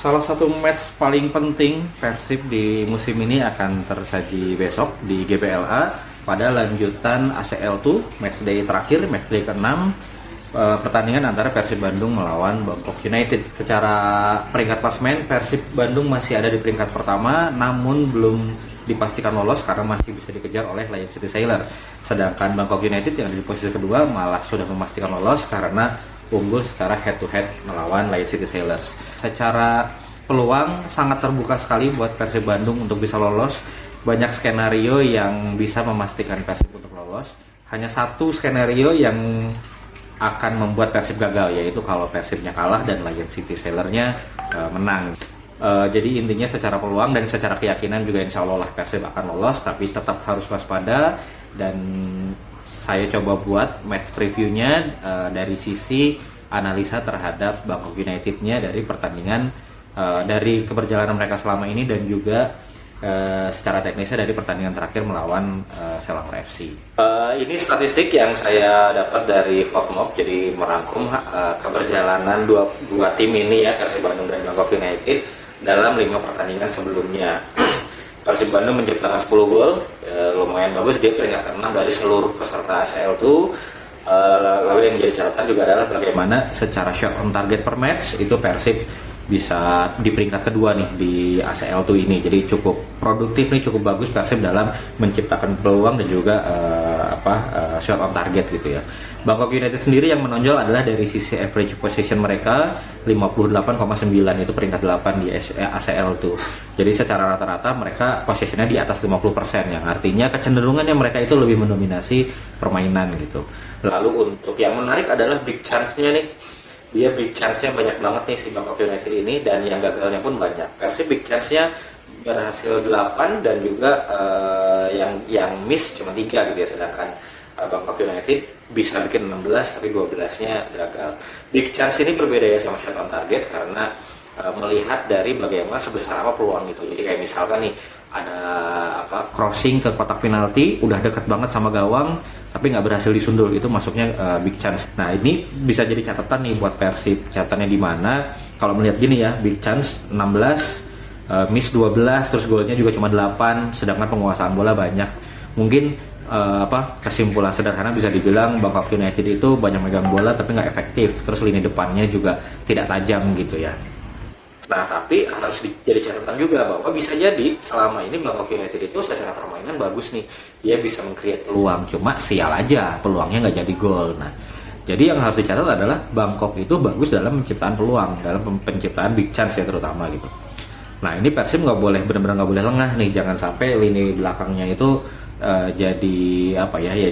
Salah satu match paling penting Persib di musim ini akan tersaji besok di GBLA pada lanjutan ACL2 matchday terakhir, matchday ke-6 pertandingan antara Persib Bandung melawan Bangkok United. Secara peringkat klasemen, Persib Bandung masih ada di peringkat pertama namun belum dipastikan lolos karena masih bisa dikejar oleh Lion City Sailor. Sedangkan Bangkok United yang ada di posisi kedua malah sudah memastikan lolos karena unggul secara head to head melawan Lion City Sailors. Secara peluang sangat terbuka sekali buat Persib Bandung untuk bisa lolos. Banyak skenario yang bisa memastikan Persib untuk lolos. Hanya satu skenario yang akan membuat Persib gagal, yaitu kalau Persibnya kalah dan Lion City Sailor-nya menang. Jadi intinya secara peluang dan secara keyakinan juga insya Allah Persib akan lolos, tapi tetap harus waspada. Dan saya coba buat match previewnya dari sisi analisa terhadap Bangkok United-nya dari pertandingan, dari keberjalanan mereka selama ini dan juga secara teknisnya dari pertandingan terakhir melawan Selangor FC. Ini statistik yang saya dapat dari Fotmob, jadi merangkum keberjalanan dua tim ini ya, Persib Bandung dan Bangkok United dalam 5 pertandingan sebelumnya. Persib Bandung menciptakan 10 gol, lumayan bagus, dia peringkat ke-6 dari seluruh peserta ACL itu. Lalu yang menjadi catatan juga adalah bagaimana secara shot on target per match itu Persib bisa di peringkat kedua nih di ACL2 ini. Jadi cukup produktif nih, cukup bagus Persib dalam menciptakan peluang dan juga shot on target gitu ya. Bangkok United sendiri yang menonjol adalah dari sisi average possession mereka 58,9, itu peringkat 8 di ACL2. Jadi secara rata-rata mereka possessionnya di atas 50%, yang artinya kecenderungannya mereka itu lebih mendominasi permainan gitu. Lalu untuk yang menarik adalah big chance-nya nih. Dia big chance-nya banyak banget nih si Bangkok United ini, dan yang gagalnya pun banyak. Persib big chance-nya berhasil 8 dan juga yang miss cuma 3 gitu ya, sedangkan Bangkok United bisa bikin 16 tapi 12-nya gagal. Big chance ini berbeda ya sama shot on target karena melihat dari bagaimana sebesar apa peluang itu. Jadi kayak misalkan nih ada crossing ke kotak penalti, udah deket banget sama gawang tapi nggak berhasil disundul, itu masuknya big chance. Nah ini bisa jadi catatan nih buat Persib. Catatannya di mana? Kalau melihat gini ya, big chance 16, miss 12, terus golnya juga cuma 8, sedangkan penguasaan bola banyak. Mungkin kesimpulan sederhana bisa dibilang Bangkok United itu banyak megang bola tapi nggak efektif, terus lini depannya juga tidak tajam gitu ya. Nah tapi harus jadi catatan juga bahwa bisa jadi selama ini Bangkok United itu secara permainan bagus nih, dia bisa meng-create peluang, cuma sial aja peluangnya nggak jadi gol. Nah jadi yang harus dicatat adalah Bangkok itu bagus dalam penciptaan peluang, dalam penciptaan big chance ya terutama gitu. Nah ini Persib benar-benar nggak boleh lengah nih, jangan sampai lini belakangnya itu jadi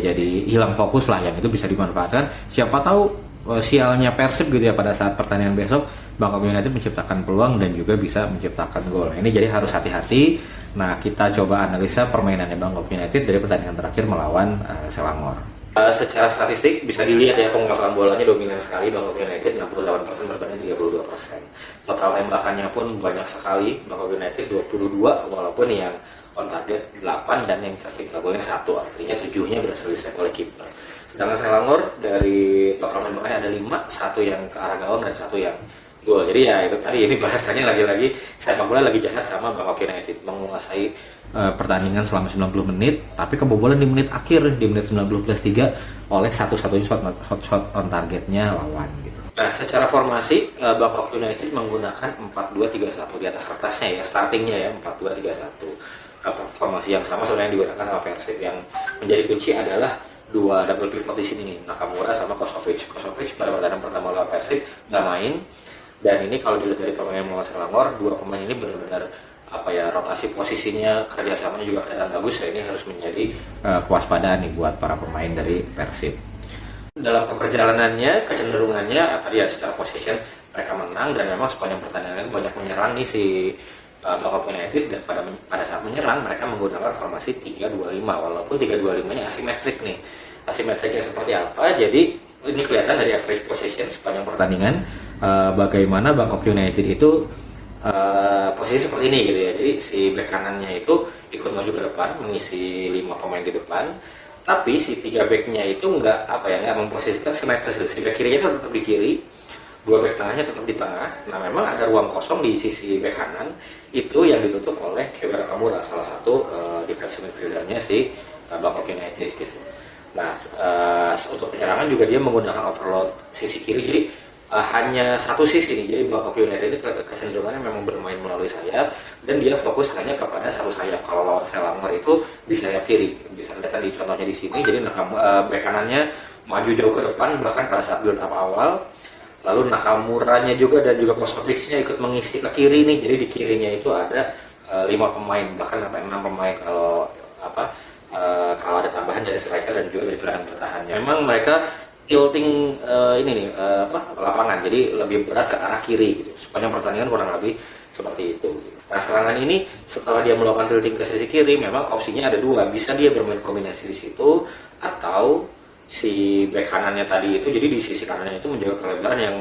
jadi hilang fokus lah, yang itu bisa dimanfaatkan. Siapa tahu sialnya Persib gitu ya, pada saat pertandingan besok Bangkok United menciptakan peluang dan juga bisa menciptakan gol. Ini jadi harus hati-hati. Nah kita coba analisa permainannya Bangkok United dari pertandingan terakhir melawan Selangor. Secara statistik bisa dilihat ya, penguasaan bolanya dominan sekali Bangkok United 68% berbanding 32%. Total tembakannya pun banyak sekali Bangkok United 22, walaupun yang on target 8 dan yang tercipta golnya 1, artinya 7-nya berhasil di-save oleh kiper. Sedangkan Selangor dari total tembakannya ada 5, 1 yang ke arah gawang dan 1 yang gol. Jadi ya itu tadi, ini bahasanya lagi-lagi sepak bola lagi jahat sama Bangkok United, menguasai pertandingan selama 90 menit tapi kebobolan di menit akhir, di menit 90+3 oleh satu-satunya shot on targetnya lawan gitu. Nah secara formasi Bangkok United menggunakan 4-2-3-1 di atas kertasnya ya, startingnya ya 4-2-3-1. Formasi yang sama sebenarnya digunakan sama Persib. Yang menjadi kunci adalah 2 double pivot di sini nih, Nakamura sama Kosovic. Kosovic pada pertandingan pertama lawan Persib nggak main, dan ini kalau dilihat dari permainan melawan Selangor, 2 pemain ini benar-benar rotasi posisinya, kerjasamanya juga kelihatan bagus ya. Ini harus menjadi kewaspadaan nih buat para pemain dari Persib. Dalam perjalanannya, kecenderungannya tadi ya secara position mereka menang, dan memang sepanjang pertandingan banyak menyerang nih si Bangkok United, dan pada saat menyerang mereka menggunakan formasi 3-2-5, walaupun 3-2-5-nya asimetrik nih. Asimetriknya seperti apa? Jadi ini kelihatan dari average possession sepanjang pertandingan, bagaimana Bangkok United itu posisi seperti ini gitu ya. Jadi si bek kanannya itu ikut maju ke depan mengisi 5 pemain di depan, tapi si 3 backnya itu nggak memposisikan simetris. Si bek kirinya itu tetap di kiri, dua back tengahnya tetap di tengah. Nah memang ada ruang kosong di sisi back kanan itu yang ditutup oleh Kyoga Nakamura, salah satu defensive midfieldernya si Bangkok United gitu. Nah untuk penyerangan juga dia menggunakan overload sisi kiri, jadi hanya satu sisi nih. Jadi Bangkok United itu kecenderungannya memang bermain melalui sayap dan dia fokus hanya kepada satu sayap. Kalau lawan Selangor itu di sayap kiri, bisa lihat di contohnya di sini. Jadi back kanannya maju jauh ke depan bahkan pada saat build up awal. Lalu Nakamuranya juga dan juga Kosovic-nya ikut mengisi ke kiri nih. Jadi di kirinya itu ada 5 pemain bahkan sampai 6 pemain kalau ada tambahan dari striker dan juga dari gelandang pertahanannya. Memang mereka tilting lapangan, jadi lebih berat ke arah kiri gitu. Sepanjang pertandingan kurang lebih seperti itu. Nah serangan ini setelah dia melakukan tilting ke sisi kiri, memang opsinya ada dua, bisa dia bermain kombinasi di situ atau si back kanannya tadi itu, jadi di sisi kanannya itu menjaga kelebaran yang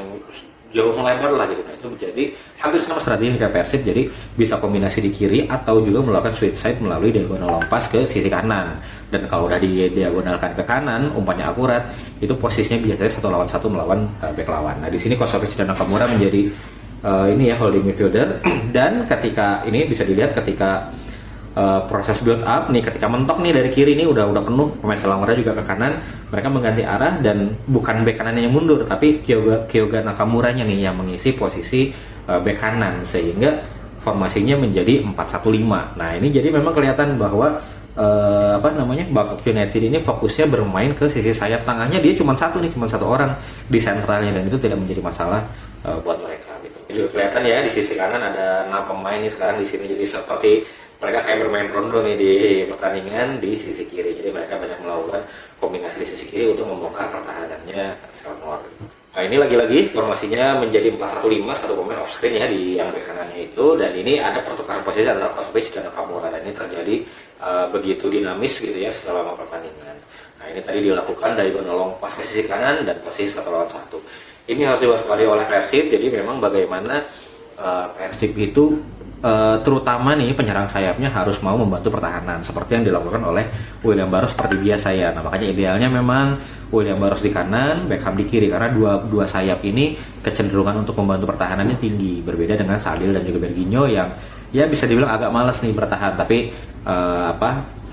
jauh melebar lah gitu. Nah itu menjadi hampir sama strategi kayak Persib, jadi bisa kombinasi di kiri atau juga melakukan switch side melalui diagonal long pass ke sisi kanan. Dan kalau udah diagonalkan ke kanan, umpannya akurat, itu posisinya biasanya 1 lawan 1 melawan back lawan. Nah di sini Kosovic dan Nakamura menjadi holding midfielder. Dan ketika ini bisa dilihat ketika proses build up nih, ketika mentok nih dari kiri nih udah penuh, pemain Selangornya juga ke kanan, mereka mengganti arah dan bukan bek kanannya yang mundur tapi Kyoga Nakamuranya nih yang mengisi posisi bek kanan, sehingga formasinya menjadi 4-1-5. Nah ini jadi memang kelihatan bahwa Bangkok United ini fokusnya bermain ke sisi sayap tengahnya, dia cuma satu orang di sentralnya, dan itu tidak menjadi masalah buat mereka gitu. Juga kelihatan ya di sisi kanan ada 6 pemain nih sekarang di sini, jadi seperti mereka kayak bermain rondo nih di pertandingan di sisi kiri. Jadi mereka banyak melakukan kombinasi di sisi kiri untuk membongkar pertahanannya Selangor. Nah ini lagi-lagi formasinya menjadi 4-1-5, satu pemain off screen ya di yang bek kanannya itu, dan ini ada pertukaran posisi antara Kosovic dan Nakamura, dan ini terjadi begitu dinamis gitu ya selama pertandingan. Nah ini tadi dilakukan diagonal long pass ke sisi kanan dan posisi 1 lawan 1. Ini harus diwaspadai oleh Persib. Jadi memang bagaimana Persib itu terutama nih penyerang sayapnya harus mau membantu pertahanan seperti yang dilakukan oleh William Barros seperti biasa ya. Nah makanya idealnya memang William Barros di kanan, Beckham di kiri, karena dua sayap ini kecenderungan untuk membantu pertahanannya tinggi, berbeda dengan Sadil dan juga Berginho yang ya bisa dibilang agak malas nih bertahan. Tapi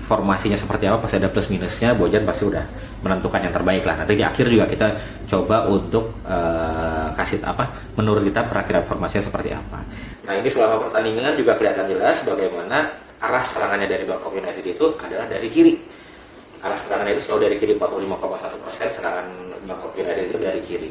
formasinya seperti apa pasti ada plus minusnya. Bojan pasti udah menentukan yang terbaik lah. Nanti di akhir juga kita coba untuk kasih menurut kita perakiraan formasinya seperti apa. Nah ini selama pertandingan juga kelihatan jelas bagaimana arah serangannya dari Bangkok United itu adalah dari kiri. Arah serangannya itu selalu dari kiri, 45,1% serangan Bangkok United itu dari kiri.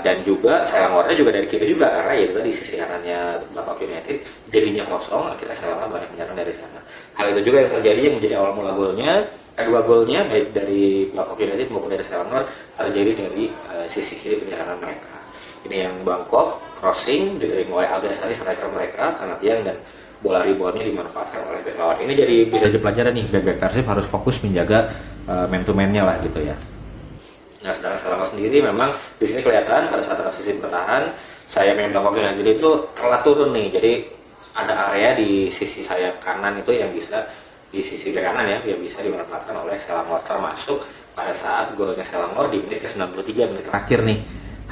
Dan juga Selangornya juga dari kiri juga, karena ya itu di sisi kanannya Bangkok United jadinya kosong, akhirnya Selangor banyak menyerang dari sana. Hal itu juga yang terjadi yang menjadi awal mula golnya. Kedua golnya baik dari Bangkok United maupun dari Selangor terjadi dari sisi kiri penyerangan mereka. Ini yang Bangkok crossing diterima oleh Algasari striker mereka karena tiang, dan bola reboundnya dimanfaatkan oleh back lawan. Ini jadi bisa jadi pelajaran nih, back Persib harus fokus menjaga man to man-nya lah gitu ya. Nah sedangkan Selangor sendiri memang di sini kelihatan pada saat transisi bertahan sayap yang Bangkok United itu telah turun nih. Jadi ada area di sisi sayap kanan itu yang bisa di sisi back kanan ya yang bisa dimanfaatkan oleh Selangor, termasuk pada saat golnya Selangor di menit ke-93, menit terakhir nih.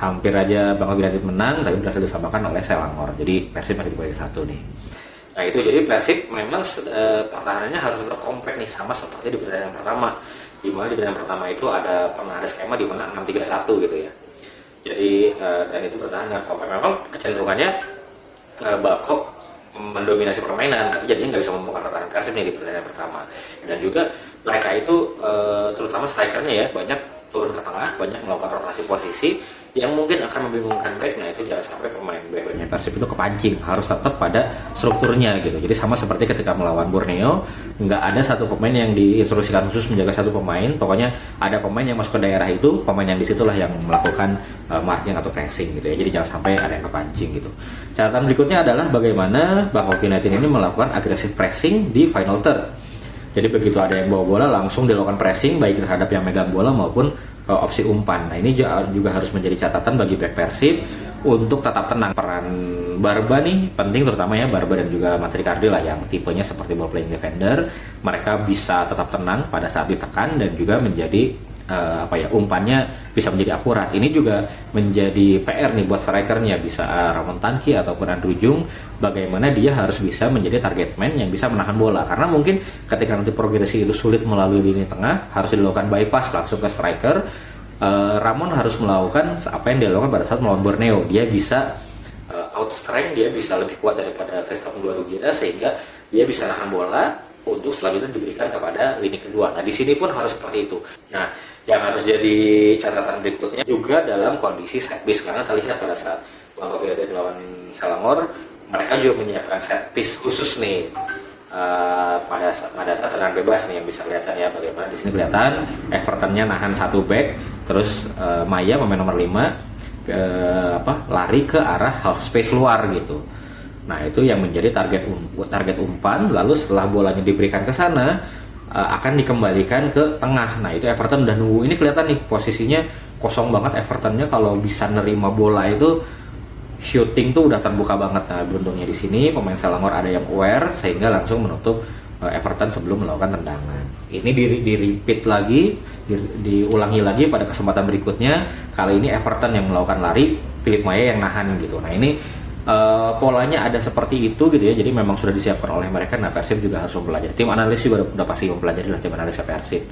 Hampir aja Bangkok United menang tapi berhasil disamakan oleh Selangor. Jadi Persib masih di posisi 1 nih. Nah itu jadi Persib memang pertahanannya harus tetap kompak nih, sama seperti di pertandingan pertama. Di mana di pertandingan pertama itu pernah ada skema di mana 6-3-1 gitu ya. Jadi dan itu bertahan dengan kompak. Memang kecenderungannya Bangkok mendominasi permainan, tapi jadinya nggak bisa membongkar pertahanan Persib nih di pertandingan pertama. Dan juga mereka itu terutama strikernya ya banyak turun ke tengah, banyak melakukan rotasi posisi yang mungkin akan membingungkan back. Nah itu jangan sampai pemain back-backnya Persib itu kepancing, harus tetap pada strukturnya gitu. Jadi sama seperti ketika melawan Borneo, nggak ada satu pemain yang diinstruksikan khusus menjaga satu pemain. Pokoknya ada pemain yang masuk ke daerah itu, pemain yang disitulah yang melakukan marking atau pressing gitu ya. Jadi jangan sampai ada yang kepancing gitu. Catatan berikutnya adalah bagaimana Bangkok United ini melakukan agresif pressing di final third. Jadi begitu ada yang bawa bola langsung dilakukan pressing baik terhadap yang megang bola maupun opsi umpan. Nah ini juga harus menjadi catatan bagi back Persib untuk tetap tenang. Peran Barba nih penting, terutama ya Barba dan juga Matri Kardi lah yang tipenya seperti ball playing defender. Mereka bisa tetap tenang pada saat ditekan dan juga menjadi umpannya bisa menjadi akurat. Ini juga menjadi PR nih buat strikernya, bisa Ramon Tanki ataupun Andrew Jung, bagaimana dia harus bisa menjadi target man yang bisa menahan bola, karena mungkin ketika nanti progresi itu sulit melalui lini tengah, harus dilakukan bypass langsung ke striker. Ramon harus melakukan apa yang dia lakukan pada saat melawan Borneo, dia bisa outstrength, dia bisa lebih kuat daripada Christophe Nguyen, sehingga dia bisa nahan bola untuk selanjutnya diberikan kepada lini kedua. Nah, di sini pun harus seperti itu. Nah, yang harus jadi catatan berikutnya juga dalam kondisi set piece, karena terlihat pada saat Bangkok United melawan Selangor, mereka juga menyiapkan set piece khusus nih pada saat tendangan bebas nih, yang bisa kelihatan ya, bagaimana di sini kelihatan Evertonnya nahan satu back, terus Maya pemain nomor 5 lari ke arah half space luar gitu. Nah, itu yang menjadi target umpan, lalu setelah bolanya diberikan ke sana akan dikembalikan ke tengah. Nah, itu Everton udah nunggu. Ini kelihatan nih posisinya kosong banget Evertonnya, kalau bisa nerima bola itu shooting tuh udah terbuka banget. Nah, beruntungnya di sini pemain Selangor ada yang aware sehingga langsung menutup Everton sebelum melakukan tendangan. Ini di repeat lagi, diulangi lagi pada kesempatan berikutnya. Kali ini Everton yang melakukan lari, Philip Maya yang nahan gitu. Nah, ini polanya ada seperti itu gitu ya, jadi memang sudah disiapkan oleh mereka. Nah, Persib juga harus mempelajari, tim analis juga udah pasti mempelajari lah, tim analis Persib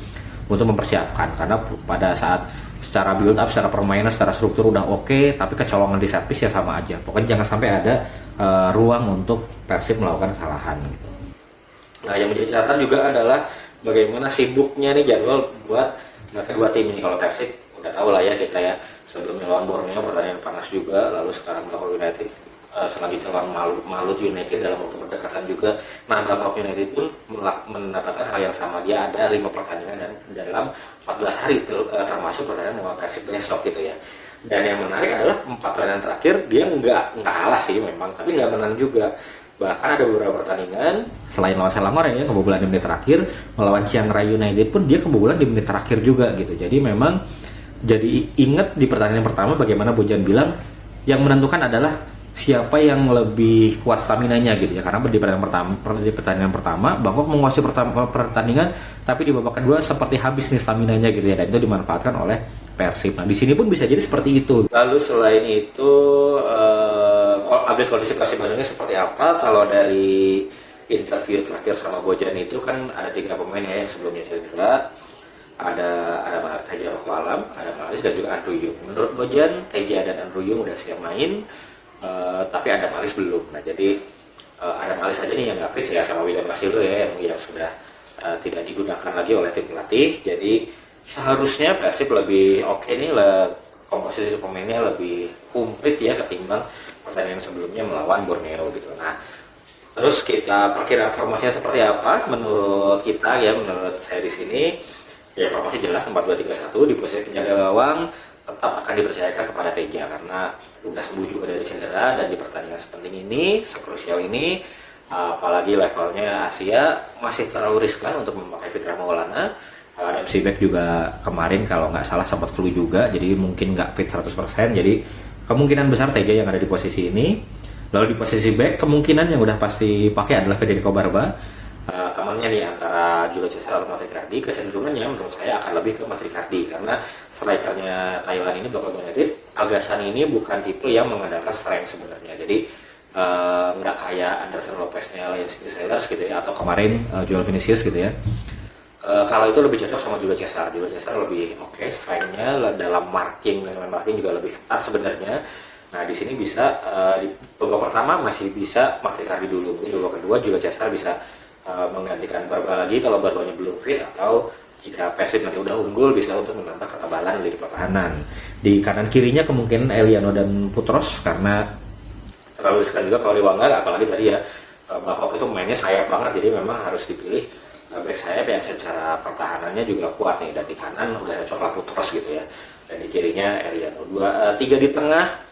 untuk mempersiapkan, karena pada saat secara build up, secara permainan, secara struktur udah oke, tapi kecolongan di set piece ya sama aja. Pokoknya jangan sampai ada ruang untuk Persib melakukan kesalahan gitu. Nah, yang menjadi catatan juga adalah bagaimana sibuknya nih jadwal buat kedua tim ini. Kalau Persib udah tahu lah ya kita ya, sebelumnya lawan Borneo pertandingan panas juga, lalu sekarang melawan United, selanjutnya lawan Malut United dalam waktu berdekatan juga. Nah, Bangkok United pun mendapatkan hal yang sama, dia ada 5 pertandingan dan dalam 14 hari termasuk pertandingan melawan Persib besok gitu ya. Dan yang menarik adalah 4 pertandingan terakhir dia nggak kalah sih memang, tapi nggak menang juga. Bahkan ada beberapa pertandingan selain lawan Selangor yang kebobolan di menit terakhir, melawan Chiang Rai United pun dia kebobolan di menit terakhir juga gitu. Jadi memang jadi ingat di pertandingan pertama bagaimana Bojan bilang yang menentukan adalah siapa yang lebih kuat staminanya gitu ya, karena di pertandingan pertama Bangkok menguasai pertandingan, tapi di babak kedua seperti habis nih staminanya gitu ya, dan itu dimanfaatkan oleh Persib. Nah, di sini pun bisa jadi seperti itu. Lalu selain itu update kondisi Persib Bandungnya seperti apa? Kalau dari interview terakhir sama Bojan itu kan ada 3 pemain ya yang sebelumnya cedera, ada Teja Alam, ada Malis dan juga Andrew Yung. Menurut Bojan, Teja dan Andrew Yung udah siap main, tapi ada Malis belum. Nah, jadi ada Malis aja nih yang nggak fit ya, sama William Masilo ya yang sudah tidak digunakan lagi oleh tim pelatih. Jadi seharusnya Persib lebih oke nih, komposisi pemainnya lebih komplit ya ketimbang pertandingan sebelumnya melawan Borneo gitu. Nah, terus kita perkiraan formasinya seperti apa menurut kita ya, menurut saya di sini ya formasi jelas 4-2-3-1, di posisi penjaga gawang tetap akan dipercayakan kepada Teja karena udah sembuh juga dari cedera, dan di pertandingan sepenting ini, sekrusial ini, apalagi levelnya Asia, masih terlalu riskan untuk memakai Fitra Maulana. Ada Sibek juga kemarin kalau nggak salah sempat flu juga, jadi mungkin nggak fit 100%, jadi kemungkinan besar Teja yang ada di posisi ini. Lalu di posisi back kemungkinan yang udah pasti pakai adalah Federico Barba, temannya nih antara Julio Cesar atau Matricardi. Kecenderungannya menurut saya akan lebih ke Matricardi karena strikernya Thailand ini, Bangkok United, Agasan ini bukan tipe yang mengandalkan strength sebenarnya, jadi nggak kayak Anderson Lopez-nya Lions Sailors gitu ya, atau kemarin Joel Vinicius gitu ya. Kalau itu lebih cocok sama Julio Cesar. Julio Cesar lebih oke strength-nya, dalam marking juga lebih ketat sebenarnya. Nah, di sini bisa di babak pertama masih bisa Matricardi dulu, mungkin di babak kedua Julio Cesar bisa menggantikan Barba lagi kalau Barbanya belum fit, atau jika Persib nanti udah unggul bisa untuk menambah ketebalan di pertahanan. Di kanan kirinya kemungkinan Eliano dan Putros karena terlalu riskan juga kalau di Wanggar, apalagi tadi ya Bangkok itu mainnya sayap banget, jadi memang harus dipilih back sayap yang secara pertahanannya juga kuat nih, dan di kanan udah cocok Putros gitu ya, dan di kirinya Eliano. 3 di tengah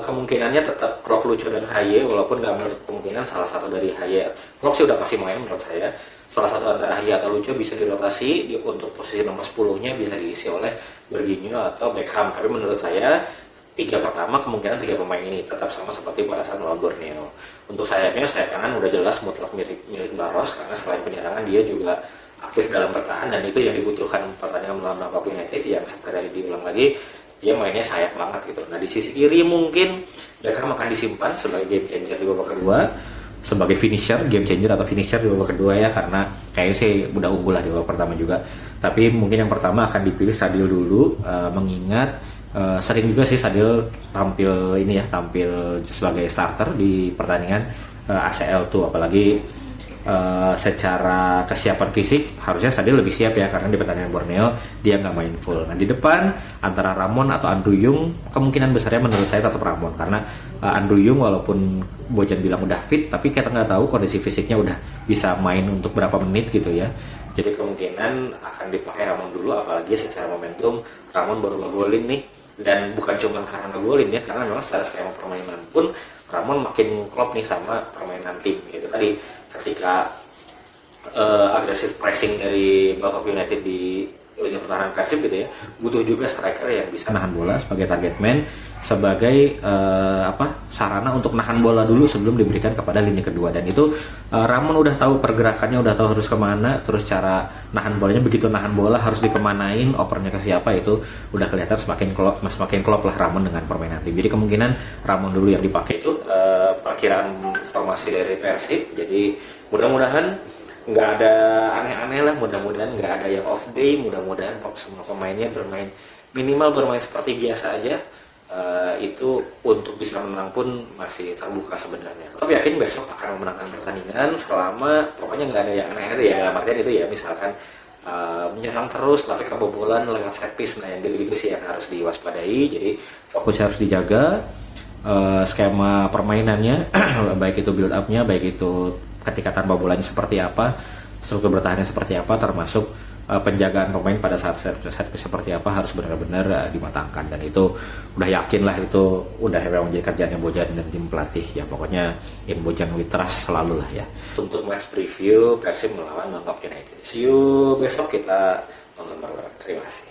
kemungkinannya tetap Rock, Lucho, dan Haye, walaupun nggak menutup kemungkinan salah satu dari Haye. Rock sih udah pasti main menurut saya, salah satu antara Haye atau Lucho bisa dirotasi, untuk posisi nomor 10-nya bisa diisi oleh Berginho atau Beckham. Tapi menurut saya tiga pertama kemungkinan tiga pemain ini tetap sama seperti pada saat melawan Borneo. Untuk sayapnya, sayap kanan udah jelas mutlak milik Barros, karena selain penyerangan dia juga aktif dalam bertahan, dan itu yang dibutuhkan pertandingan melawan Bangkok United yang seperti tadi diulang lagi, dia mainnya sayap banget gitu. Nah di sisi kiri mungkin Beckham akan disimpan sebagai game changer di babak kedua, sebagai finisher, game changer atau finisher di babak kedua ya, karena kayaknya sih udah unggul lah di babak pertama juga. Tapi mungkin yang pertama akan dipilih Sadil dulu, mengingat sering juga sih Sadil tampil sebagai starter di pertandingan ACL tuh, apalagi secara kesiapan fisik harusnya Sadil lebih siap ya, karena di pertandingan Borneo dia nggak main full. Nah di depan antara Ramon atau Andrew Yung, kemungkinan besarnya menurut saya tetap Ramon, karena Andrew Yung walaupun Bojan bilang udah fit, tapi kita nggak tahu kondisi fisiknya udah bisa main untuk berapa menit gitu ya. Jadi kemungkinan akan dipakai Ramon dulu, apalagi secara momentum Ramon baru ngegolin nih, dan bukan cuma karena ngegolin ya, karena memang secara skema permainan pun Ramon makin klop nih sama permainan tim gitu. Tadi ketika agresif pressing dari Bangkok United di lini pertahanan Persib gitu ya, butuh juga striker yang bisa nahan bola sebagai target man, sebagai sarana untuk nahan bola dulu sebelum diberikan kepada lini kedua. Dan itu Ramon udah tahu pergerakannya, udah tahu harus kemana, terus cara nahan bolanya, begitu nahan bola harus dikemanain, opernya ke siapa, itu udah kelihatan semakin klop lah Ramon dengan permainan tim. Jadi kemungkinan Ramon dulu yang dipakai itu perkiraan formasi dari Persib. Jadi mudah-mudahan nggak ada aneh-aneh lah, mudah-mudahan nggak ada yang off day, mudah-mudahan semua pemainnya minimal bermain seperti biasa aja. Itu untuk bisa menang pun masih terbuka sebenarnya. Tapi yakin besok akan memenangkan pertandingan selama pokoknya nggak ada yang aneh-aneh ya, dalam artian itu ya, misalkan menyerang terus tapi kebobolan lewat set piece, nah yang gitu-gitu sih yang harus diwaspadai. Jadi fokusnya harus dijaga, skema permainannya baik itu build up-nya, baik itu ketika tanpa bolanya seperti apa, struktur bertahannya seperti apa, termasuk penjagaan pemain pada saat set seperti apa harus benar-benar dimatangkan. Dan itu udah yakin lah, itu udah memang menjadi kerjaannya Bojan dan tim pelatih ya, pokoknya in Bojan we trust selalu lah ya. Untuk match preview Persib melawan Bangkok United, see you besok, kita nonton bareng. Terima kasih.